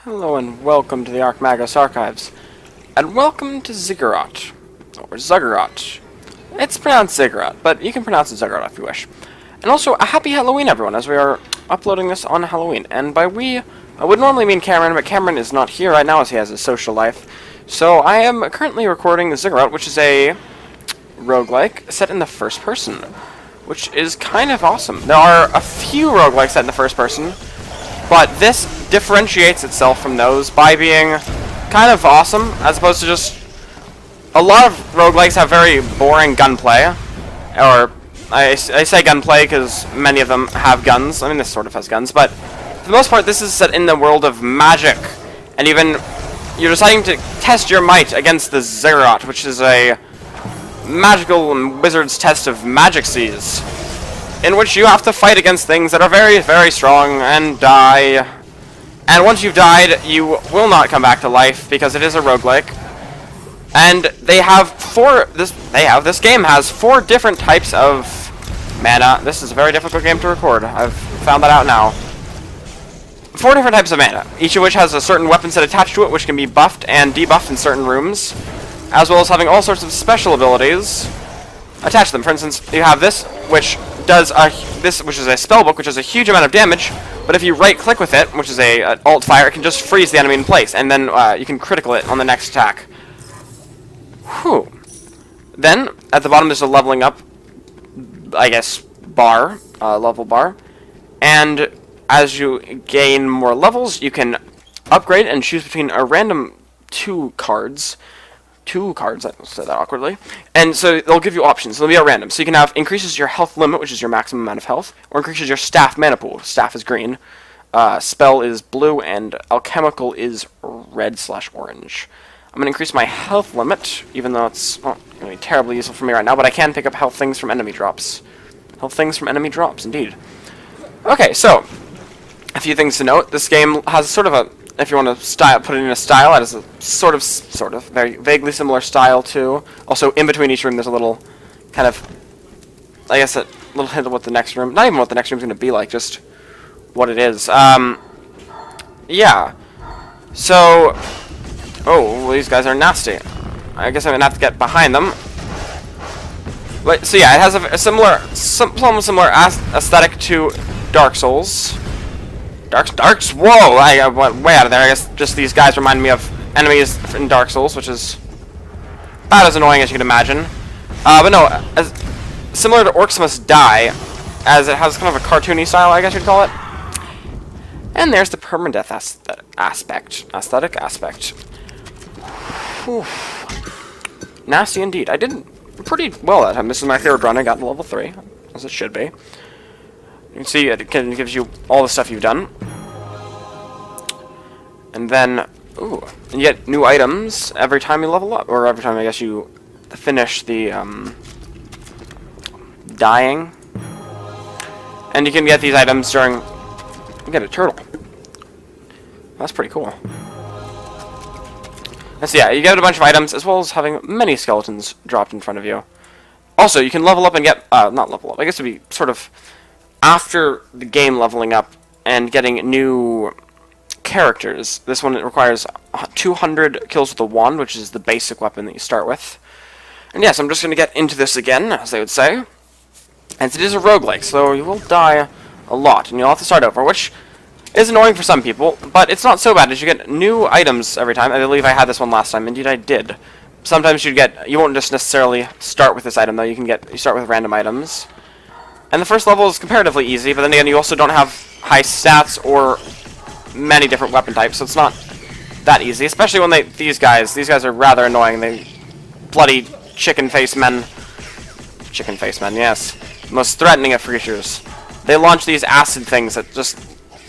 Hello and welcome to the ArchMagos Archives, and welcome to Ziggurat, or Ziggurat. It's pronounced Ziggurat, but you can pronounce it Ziggurat if you wish. And also, a happy Halloween, everyone, as we are uploading this on Halloween. And by we, I would normally mean Cameron, but Cameron is not here right now as he has a social life. So I am currently recording Ziggurat, which is a roguelike set in the first person, which is kind of awesome. There are a few roguelikes set in the first person, but this differentiates itself from those by being kind of awesome, as opposed to just... A lot of roguelikes have very boring gunplay, or I say gunplay because many of them have guns. I mean, this sort of has guns, but for the most part, this is set in the world of magic, and even you're deciding to test your might against the Ziggurat, which is a magical and wizard's test of magicies, in which you have to fight against things that are very, very strong and die. And once you've died, you will not come back to life because it is a roguelike. And they have this game has 4 different types of mana. This is a very difficult game to record. I've found that out now. 4 different types of mana, each of which has a certain weapon set attached to it, which can be buffed and debuffed in certain rooms, as well as having all sorts of special abilities attached to them. For instance, you have this, which does which is a spellbook, which does a huge amount of damage. But if you right-click with it, which is an alt fire, it can just freeze the enemy in place, and then you can critical it on the next attack. Whew. Then at the bottom there's a leveling up, I guess, bar, level bar, and as you gain more levels, you can upgrade and choose between a random 2 cards, I said that awkwardly, and so they'll give you options. They'll be at random, so you can have increases your health limit, which is your maximum amount of health, or increases your staff mana pool. Staff is green, spell is blue, and alchemical is red/orange. I'm going to increase my health limit, even though it's not going to be terribly useful for me right now, but I can pick up health things from enemy drops. Health things from enemy drops, indeed. Okay, so, a few things to note. This game has sort of a, if you want to put it in a style, it has a sort of, very vaguely similar style to. Also, in between each room, there's a little kind of, I guess, a little hint of what the next room, not even what the next room's going to be like, just what it is. Yeah. So, oh, well, these guys are nasty. I guess I'm going to have to get behind them. But, so yeah, it has a similar aesthetic to Dark Souls. Whoa! I went way out of there. I guess just these guys remind me of enemies in Dark Souls, which is about as annoying as you can imagine. But no, similar to Orcs Must Die, as it has kind of a cartoony style, I guess you'd call it. And there's the permadeath aesthetic aspect. Whew. Nasty indeed. I did pretty well that time. This is my 3rd run. I got to level 3, as it should be. You can see it gives you all the stuff you've done. And then, ooh, and you get new items every time you level up, or every time I guess you finish the dying. And you can get these items during, you get a turtle. That's pretty cool. And so yeah, you get a bunch of items, as well as having many skeletons dropped in front of you. Also, you can level up and get, not level up, I guess it would be sort of after the game leveling up and getting new characters. This one requires 200 kills with a wand, which is the basic weapon that you start with. And yes, I'm just going to get into this again, as they would say. And it is a roguelike, so you will die a lot, and you'll have to start over, which is annoying for some people, but it's not so bad, as you get new items every time. I believe I had this one last time. Indeed, I did. Sometimes you won't just necessarily start with this item, though. You start with random items. And the first level is comparatively easy, but then again, you also don't have high stats or many different weapon types, so it's not that easy. Especially when these guys are rather annoying. They bloody chicken face men, yes, most threatening of creatures. They launch these acid things that just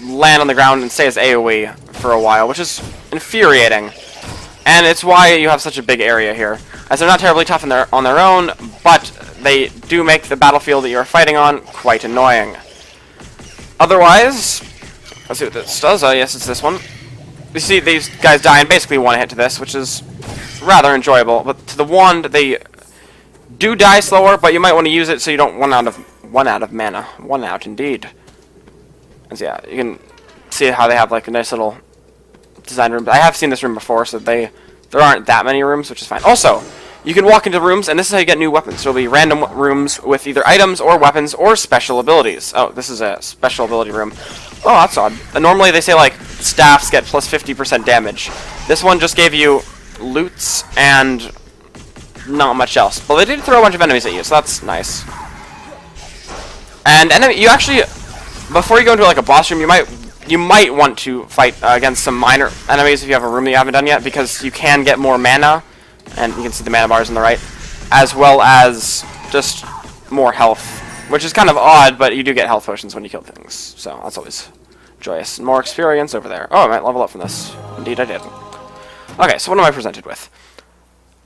land on the ground and stay as AoE for a while, which is infuriating. And it's why you have such a big area here, as they're not terribly tough on their own, but they do make the battlefield that you're fighting on quite annoying. Otherwise, let's see what this does. Oh, yes, it's this one. You see these guys die in basically one hit to this, which is rather enjoyable. But to the wand, they do die slower, but you might want to use it so you don't run out of mana. One out, indeed. And so, yeah, you can see how they have like a nice little designed rooms. I have seen this room before, so there aren't that many rooms, which is fine. Also, you can walk into rooms, and this is how you get new weapons. So it'll be random rooms with either items or weapons or special abilities. Oh, this is a special ability room. Oh, that's odd. Normally they say, like, staffs get plus 50% damage. This one just gave you loots and not much else. But they did throw a bunch of enemies at you, so that's nice. And you actually, before you go into like a boss room, you might want to fight against some minor enemies if you have a room that you haven't done yet, because you can get more mana, and you can see the mana bars on the right, as well as just more health, which is kind of odd, but you do get health potions when you kill things, so that's always joyous. More experience over there. Oh, I might level up from this. Indeed I did. Okay, so what am I presented with?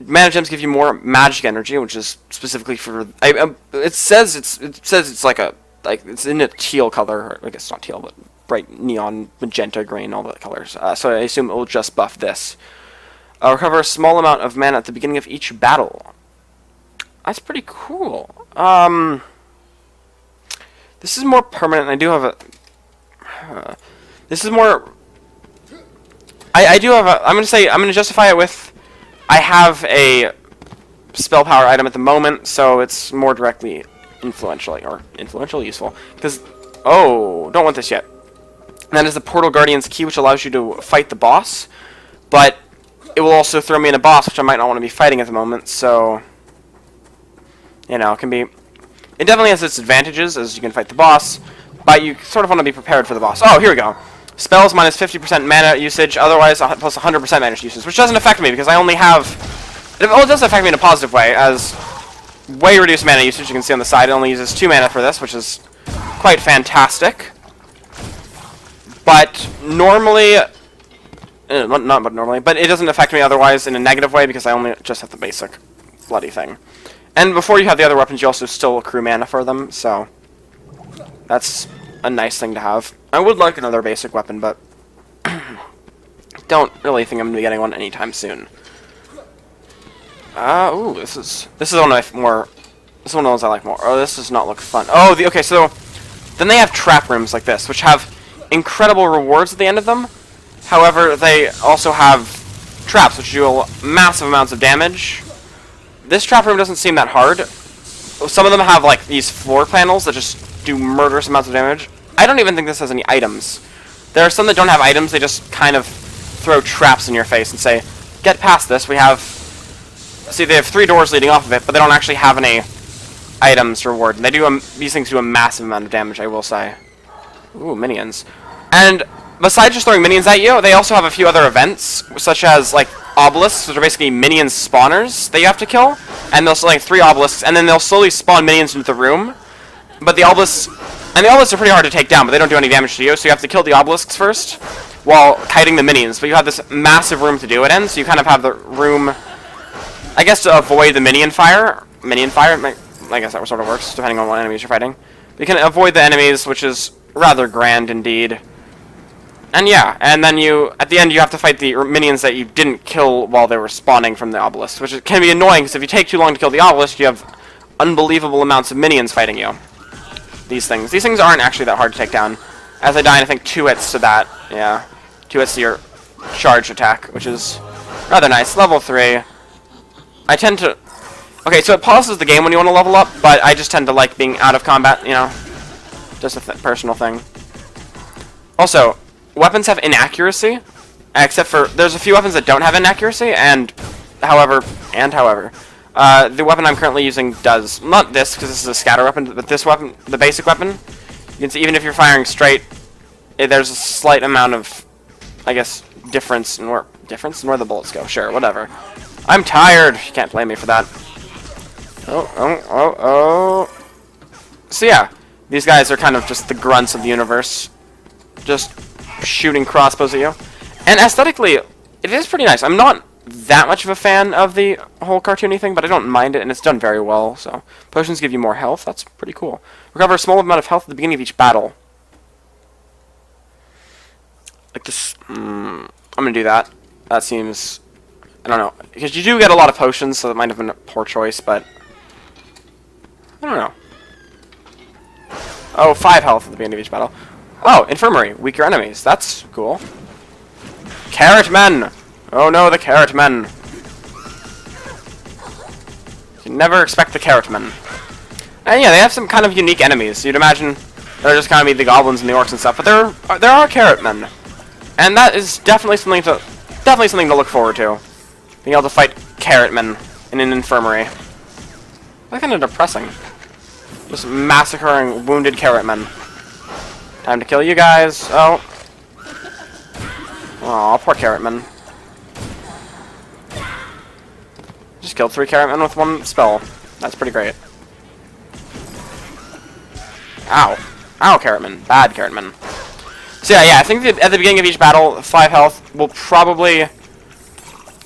Mana gems give you more magic energy, which is specifically for. It says it's like it's in a teal color. Or I guess it's not teal, but bright neon, magenta, green, all the colors. So I assume it will just buff this. Recover a small amount of mana at the beginning of each battle. That's pretty cool. This is more permanent. I do have a. This is more. I do have a. I'm gonna justify it with. I have a spell power item at the moment, so it's more directly influential useful. Because, oh, don't want this yet. That is the Portal Guardian's key, which allows you to fight the boss, but it will also throw me in a boss, which I might not want to be fighting at the moment, so, you know, it definitely has its advantages, as you can fight the boss, but you sort of want to be prepared for the boss. Oh, here we go. Spells minus 50% mana usage, otherwise plus 100% mana usage, which doesn't affect me because I only have... Well, it does affect me in a positive way, as way reduced mana usage. You can see on the side it only uses 2 mana for this, which is quite fantastic. But normally... but it doesn't affect me otherwise in a negative way because I only just have the basic bloody thing. And before you have the other weapons, you also still accrue mana for them, so... That's a nice thing to have. I would like another basic weapon, but don't really think I'm going to be getting one anytime soon. Ooh, this is one of my more... This is one of those I like more. Oh, this does not look fun. Oh, okay, so then they have trap rooms like this, which have incredible rewards at the end of them. However, they also have traps, which do massive amounts of damage. This trap room doesn't seem that hard. Some of them have, like, these floor panels that just do murderous amounts of damage. I don't even think this has any items. There are some that don't have items, they just kind of throw traps in your face and say, get past this, we have... See, they have 3 doors leading off of it, but they don't actually have any items to reward. And they do these things do a massive amount of damage, I will say. Ooh, minions. And besides just throwing minions at you, they also have a few other events, such as, like, obelisks, which are basically minion spawners that you have to kill. And they'll select 3 obelisks, and then they'll slowly spawn minions into the room. But the obelisks... And the obelisks are pretty hard to take down, but they don't do any damage to you, so you have to kill the obelisks first, while kiting the minions. But you have this massive room to do it in, so you kind of have the room, I guess, to avoid the minion fire. I guess that sort of works, depending on what enemies you're fighting. But you can avoid the enemies, which is rather grand indeed. And yeah, and then at the end, you have to fight the minions that you didn't kill while they were spawning from the obelisk, which can be annoying, because if you take too long to kill the obelisk, you have unbelievable amounts of minions fighting you. These things aren't actually that hard to take down. As I die, I think 2 hits to that. Yeah, 2 hits to your charge attack, which is rather nice. Level 3. I tend to... Okay, so it pauses the game when you want to level up, but I just tend to like being out of combat, you know? Just a personal thing. Also, weapons have inaccuracy, except for... There's a few weapons that don't have inaccuracy, and however... the weapon I'm currently using does. Not this, because this is a scatter weapon, but this weapon, the basic weapon, you can see even if you're firing straight, there's a slight amount of, I guess, difference in where the bullets go. Sure, whatever. I'm tired. You can't blame me for that. Oh. So yeah, these guys are kind of just the grunts of the universe. Just shooting crossbows at you. And aesthetically, it is pretty nice. I'm not that much of a fan of the whole cartoony thing, but I don't mind it, and it's done very well, so. Potions give you more health. That's pretty cool. Recover a small amount of health at the beginning of each battle. Like this... I'm gonna do that. That seems... I don't know. Because you do get a lot of potions, so that might have been a poor choice, but... I don't know. Oh, 5 health at the beginning of each battle. Oh, infirmary. Weaker enemies. That's cool. carrot men! Oh no, the carrot men. You never expect the carrot men. And yeah, they have some kind of unique enemies. You'd imagine they're just kind of be the goblins and the orcs and stuff, but there are carrot men. And that is definitely something to look forward to. Being able to fight carrot men in an infirmary. That's kind of depressing. Just massacring wounded carrot men. Time to kill you guys. Oh. Aw, poor carrot men. Just killed 3 carrot men with 1 spell. That's pretty great. Ow. Ow, carrot men. Bad carrot men. So yeah, I think that at the beginning of each battle, 5 health will probably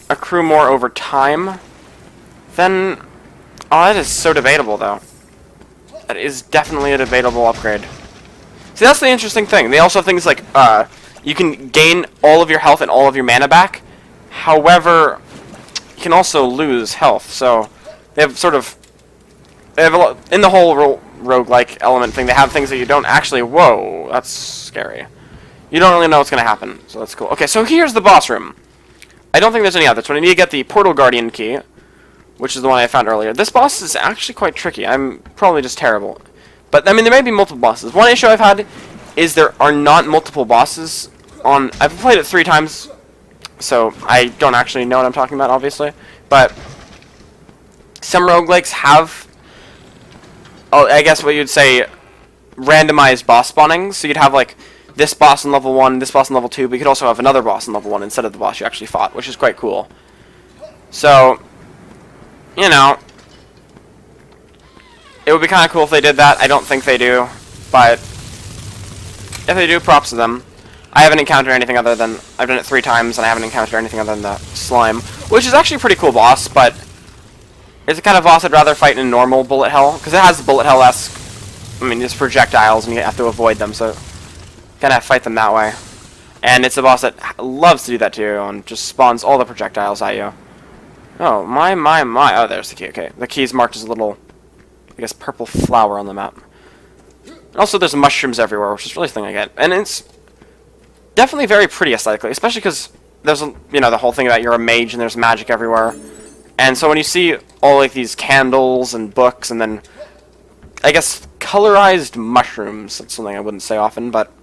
accrue more over time. Then, oh, that is so debatable, though. That is definitely a debatable upgrade. See, that's the interesting thing. They also have things like, you can gain all of your health and all of your mana back. However, you can also lose health. So, they have sort of, in the whole roguelike element thing, they have things that you don't actually, whoa, that's scary. You don't really know what's going to happen, so that's cool. Okay, so here's the boss room. I don't think there's any others, but I need to get the Portal Guardian key, which is the one I found earlier. This boss is actually quite tricky. I'm probably just terrible. But, I mean, there may be multiple bosses. One issue I've had is there are not multiple bosses on... I've played it 3 times, so I don't actually know what I'm talking about, obviously. But some roguelikes have, I guess what you'd say, randomized boss spawnings. So you'd have, like, this boss in level 1, this boss in level 2, but you could also have another boss in level 1 instead of the boss you actually fought, which is quite cool. So, you know, it would be kind of cool if they did that. I don't think they do, but if they do, props to them. I haven't encountered anything other than, I've done it 3 times, and I haven't encountered anything other than the slime, which is actually a pretty cool boss, but it's the kind of boss I'd rather fight in normal bullet hell, because it has the bullet hell-esque, I mean, just projectiles, and you have to avoid them, so kind of fight them that way. And it's a boss that loves to do that to you, and just spawns all the projectiles at you. Oh, my. Oh, there's the key. Okay, the key is marked as a little, I guess, purple flower on the map. And also, there's mushrooms everywhere, which is really the thing I get. And it's definitely very pretty aesthetically, especially because there's, you know, the whole thing about you're a mage and there's magic everywhere. And so when you see all, like, these candles and books and then, I guess, colorized mushrooms, that's something I wouldn't say often, but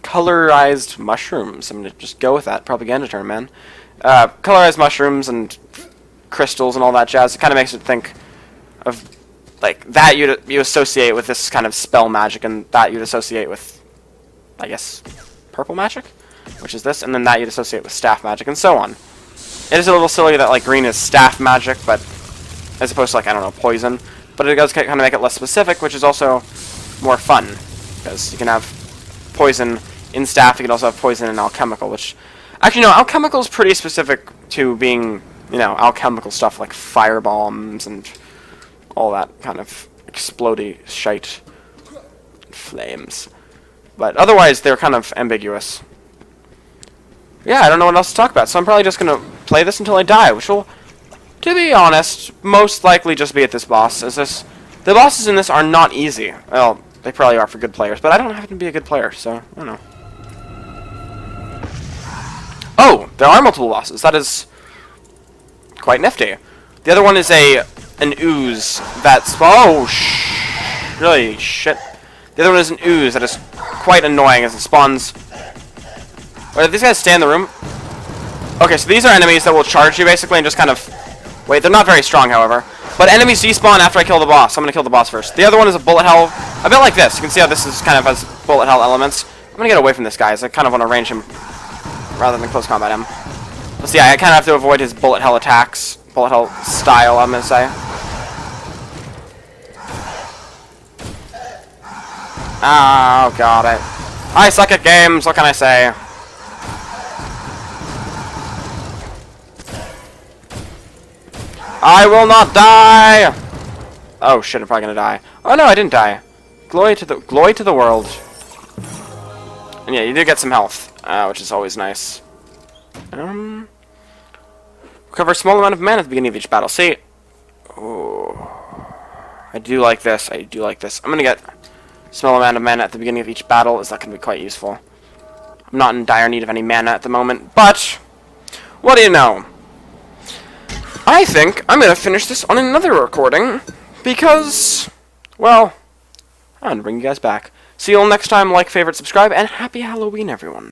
colorized mushrooms. I'm going to just go with that propaganda term, man. Colorized mushrooms and crystals and all that jazz. It kind of makes it think of, like, that you associate with this kind of spell magic, and that you'd associate with, I guess, purple magic, which is this, and then that you'd associate with staff magic, and so on. It is a little silly that, like, green is staff magic, but as opposed to, like, I don't know, poison. But it does kind of make it less specific, which is also more fun, because you can have poison in staff. You can also have poison in alchemical, which, actually, no, alchemical is pretty specific to being, you know, alchemical stuff like fire bombs and all that kind of explodey shite, flames. But otherwise, they're kind of ambiguous. Yeah, I don't know what else to talk about, so I'm probably just going to play this until I die, which will, to be honest, most likely just be at this boss. The bosses in this are not easy. Well, they probably are for good players, but I don't happen to be a good player, so I don't know. Oh, there are multiple bosses. That is quite nifty. The other one is an ooze that's... Oh, really, shit. The other one is an ooze that is quite annoying as it spawns... Wait, did these guys stay in the room? Okay, so these are enemies that will charge you, basically, and just kind of... Wait, they're not very strong, however. But enemies despawn after I kill the boss. I'm going to kill the boss first. The other one is a bullet hell. A bit like this. You can see how this is kind of has bullet hell elements. I'm going to get away from this guy, as I kind of want to range him rather than close combat him. Let's see, I kind of have to avoid his bullet hell attacks. Bullet hell style, I'm going to say. Oh, got it. I suck at games, what can I say? I will not die! Oh shit, I'm probably gonna die. Oh no, I didn't die. Glory to the world. And yeah, you do get some health, which is always nice. Recover a small amount of mana at the beginning of each battle. See? Oh, I do like this. I do like this. I'm gonna get a small amount of mana at the beginning of each battle. Is that gonna be quite useful? I'm not in dire need of any mana at the moment, but what do you know? I think I'm gonna finish this on another recording, because, well, I'm gonna bring you guys back. See you all next time, like, favorite, subscribe, and happy Halloween, everyone.